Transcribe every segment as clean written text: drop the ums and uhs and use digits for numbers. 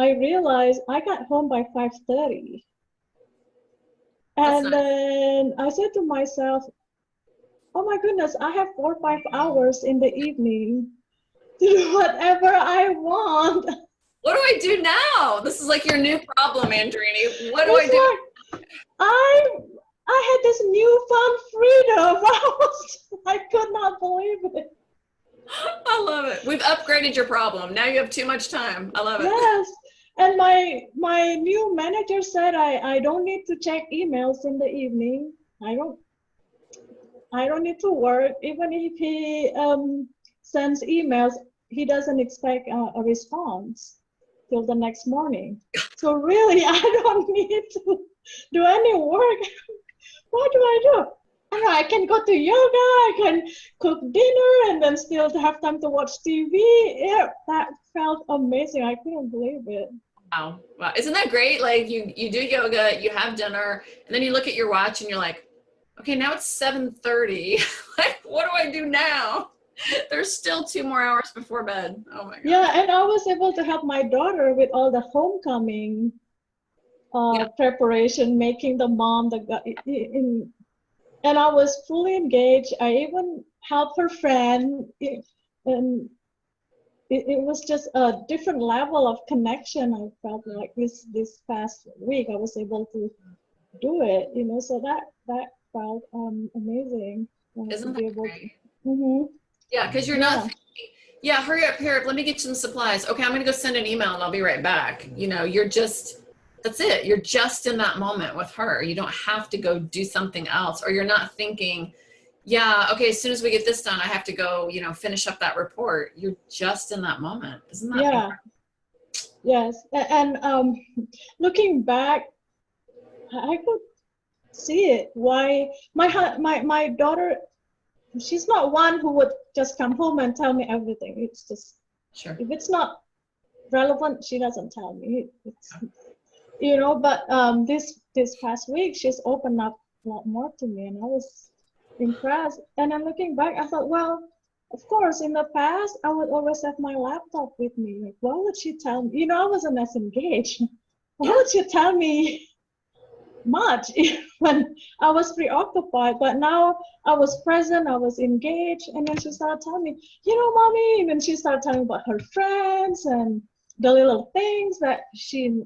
I realized I got home by 5:30. That's And nice. then I said to myself, oh my goodness, I have 4 or 5 hours in the evening to do whatever I want. What do I do now? This is like your new problem, Andrini. What do I It's do? like I I had this newfound freedom. I could not believe it. I love it. We've upgraded your problem. Now you have too much time. I love it. Yes. And my new manager said I don't need to check emails in the evening. I don't I don't need to work. Even if he sends emails, he doesn't expect a response till the next morning. So really, I don't need to do any work. What do I do? I know I can go to yoga, I can cook dinner, and then still have time to watch TV. Yeah, that felt amazing. I couldn't believe it. Wow. Wow. Isn't that great? Like you do yoga, you have dinner, and then you look at your watch and you're like, okay, now it's 7:30. Like, what do I do now? There's still 2 more hours before bed. Oh my gosh. Yeah, and I was able to help my daughter with all the homecoming Yeah. preparation, making the mom, and I was fully engaged. I even helped her friend, and it was just a different level of connection. I felt like this past week I was able to do it, so that felt amazing to Isn't be that able to. great? Hmm. Yeah, because you're not Yeah, thinking, yeah, hurry up here. Let me get you some supplies. Okay, I'm gonna go send an email and I'll be right back. You're just, that's it. You're just in that moment with her. You don't have to go do something else, or you're not thinking, yeah, okay, as soon as we get this done, I have to go, finish up that report. You're just in that moment. Isn't that yeah, incredible? yes. And looking back, I could see it. Why my daughter, she's not one who would just come home and tell me everything. It's just, Sure. if it's not relevant, she doesn't tell me. But this past week, she's opened up a lot more to me, and I was impressed. And then looking back, I thought, well, of course, in the past, I would always have my laptop with me. Like, why would she tell me? I wasn't as engaged. Why Yeah. would she tell me much when I was preoccupied? But now I was present, I was engaged, and then she started telling me, mommy, and then she started telling me about her friends and the little things that she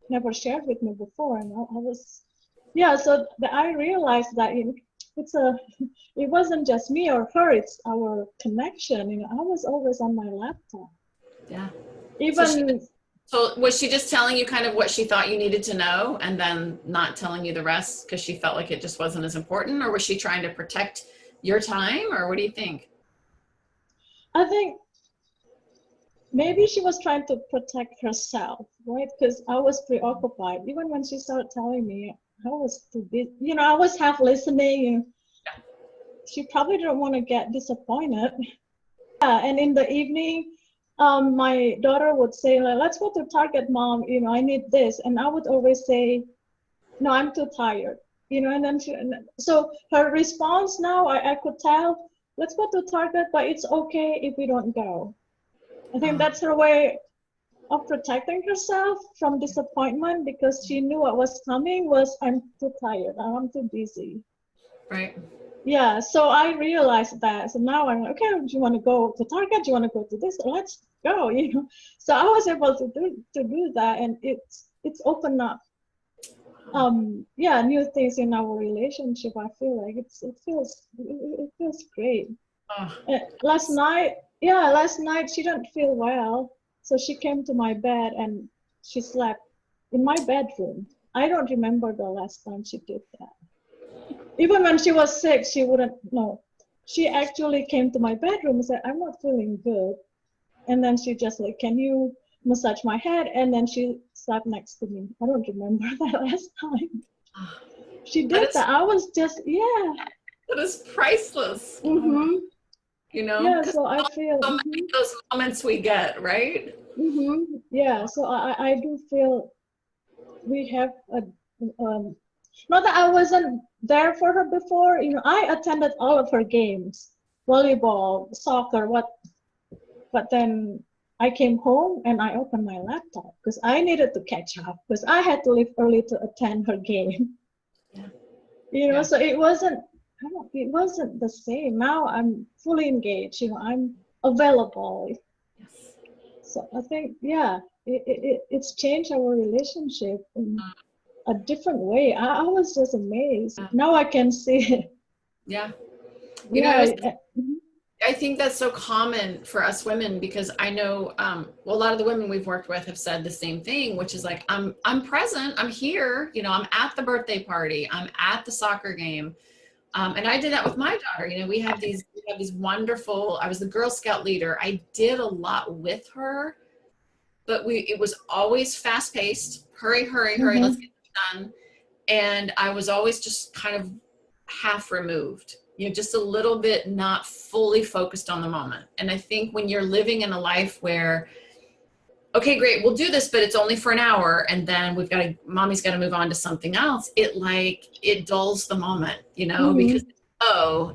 never shared with me before. And I was, yeah, so I realized that it's a, it wasn't just me or her, it's our connection. I was always on my laptop. Yeah. So she, Even, so was she just telling you kind of what she thought you needed to know and then not telling you the rest because she felt like it just wasn't as important, or was she trying to protect your time, or what do you think? I think maybe she was trying to protect herself, right? Because I was preoccupied. Even when she started telling me, I was too busy. I was half listening, and she probably didn't want to get disappointed. Yeah, and in the evening, my daughter would say, like, let's go to Target, mom. I need this. And I would always say, no, I'm too tired. And then so her response now, I could tell, let's go to Target, but it's okay if we don't go. I think Oh, that's her way of protecting herself from disappointment, because she knew what was coming was, I'm too tired, I'm too busy. right. Yeah, so I realized that. So now I'm like, okay, do you want to go to Target? Do you want to go to this? Let's go. So I was able to do that, and it's opened up new things in our relationship. I feel like it feels great. Oh, Last night she didn't feel well, so she came to my bed and she slept in my bedroom. I don't remember the last time she did that. Even when she was sick, she wouldn't know. She actually came to my bedroom and said, I'm not feeling good. And then she just like, can you massage my head? And then she slept next to me. I don't remember that last time she that did is that. I was just, yeah. that is priceless. Oh my, Mm-hmm. Yeah, because so I feel, so many of those moments we get, right? yeah, so I do feel we have not that I wasn't there for her before. I attended all of her games, volleyball, soccer, but then I came home and I opened my laptop because I needed to catch up because I had to leave early to attend her game. Yeah. You know, Yeah. so it wasn't, it wasn't the same. Now I'm fully engaged, you know, I'm available. Yes. So I think, yeah, it's changed our relationship in a different way. I was just amazed. Yeah. Now I can see it. Yeah. You know, Yeah. I think that's so common for us women because I know well, a lot of the women we've worked with have said the same thing, which is like, I'm present, I'm here, you know, I'm at the birthday party, I'm at the soccer game. And I did that with my daughter. You know, we have these wonderful, I was the Girl Scout leader. I did a lot with her, but it was always fast paced, hurry, hurry, hurry, let's Mm-hmm. get this done. And I was always just kind of half removed, you know, just a little bit not fully focused on the moment. And I think when you're living in a life where, okay, great, we'll do this, but it's only for an hour, and then mommy's got to move on to something else, it dulls the moment, you know, Mm-hmm. because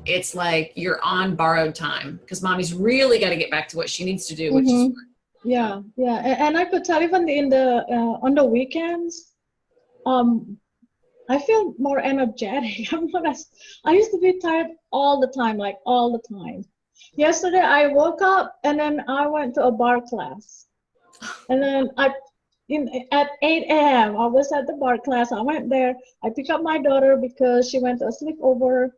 it's like you're on borrowed time because mommy's really got to get back to what she needs to do, which is Mm-hmm. work, you know. Yeah, yeah, and I could tell even in the on the weekends, um, I feel more energetic. I'm not as, I used to be tired all the time, like all the time. Yesterday I woke up and then I went to a bar class, and then at 8 a.m. I was at the bar class. I went there. I picked up my daughter because she went to a sleepover,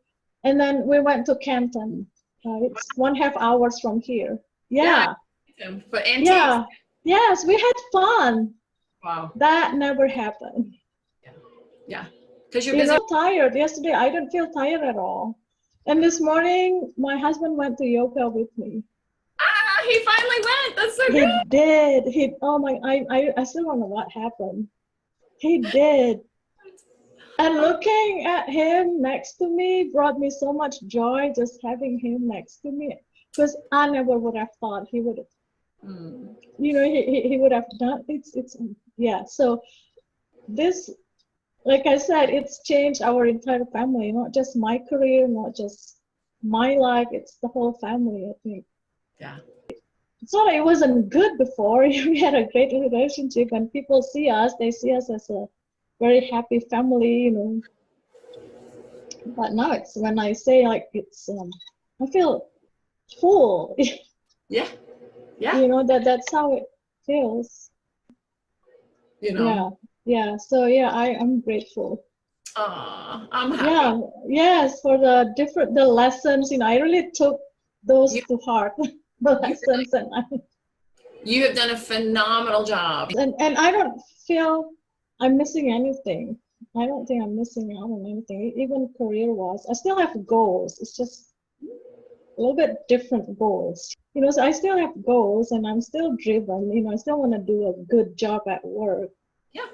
and then we went to Canton. It's 1.5 hours from here. Yeah, Yeah. but antiques. Yeah, yes, we had fun. Wow. That never happened. Yeah, yeah, because you're You busy. know, tired. Yesterday, I didn't feel tired at all. And this morning, my husband went to yoga with me. He finally went. That's so He great. did. Oh my, I still don't know what happened. He did. And looking at him next to me brought me so much joy just having him next to me. Because I never would have thought he would have, Mm. you know, he would have done yeah. So this, like I said, it's changed our entire family, not just my career, not just my life, it's the whole family, I think. Yeah. It's not like it wasn't good before. We had a great relationship, and people see us, they see us as a very happy family, you know. But now it's when I say like it's I feel full. Yeah. Yeah. You know, that's how it feels. You know. Yeah, yeah. So yeah, I'm grateful. I'm happy. Yeah, yes, for the lessons, you know, I really took those You to heart, the you lessons, you have done a phenomenal job. and I don't feel I'm missing anything. I don't think I'm missing out on anything, even career-wise. I still have goals. It's just a little bit different goals. You know, so I still have goals and I'm still driven. You know, I still want to do a good job at work. Yeah.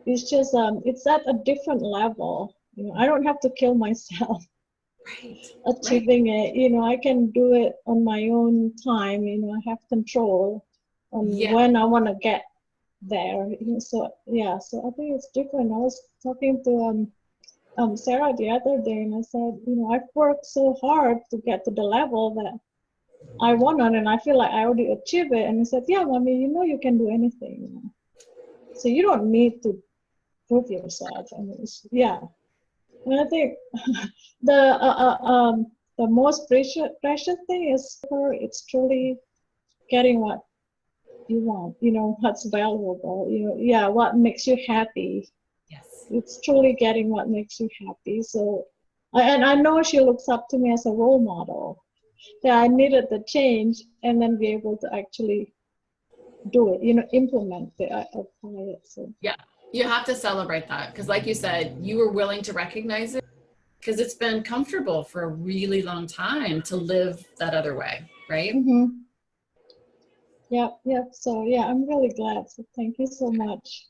It's just it's at a different level. You know, I don't have to kill myself Right. Right. achieving it. You know, I can do it on my own time. You know, I have control on Yeah. when I want to get there. You know, so yeah, so I think it's different. I was talking to Sarah the other day, and I said, you know, I've worked so hard to get to the level that I wanted, and I feel like I already achieved it. And he said, yeah, mommy, you know, you can do anything. You know? So you don't need to prove yourself. I mean, yeah. And I think the most precious thing is for it's truly getting what you want. You know, what's valuable. You know, yeah, what makes you happy. Yes. It's truly getting what makes you happy. So, and I know she looks up to me as a role model. That I needed the change and then be able to actually do it. You know, implement it, apply it. So. Yeah. You have to celebrate that because, like you said, you were willing to recognize it because it's been comfortable for a really long time to live that other way, right? Mm-hmm. Yep, yep. So yeah, I'm really glad. So thank you so much.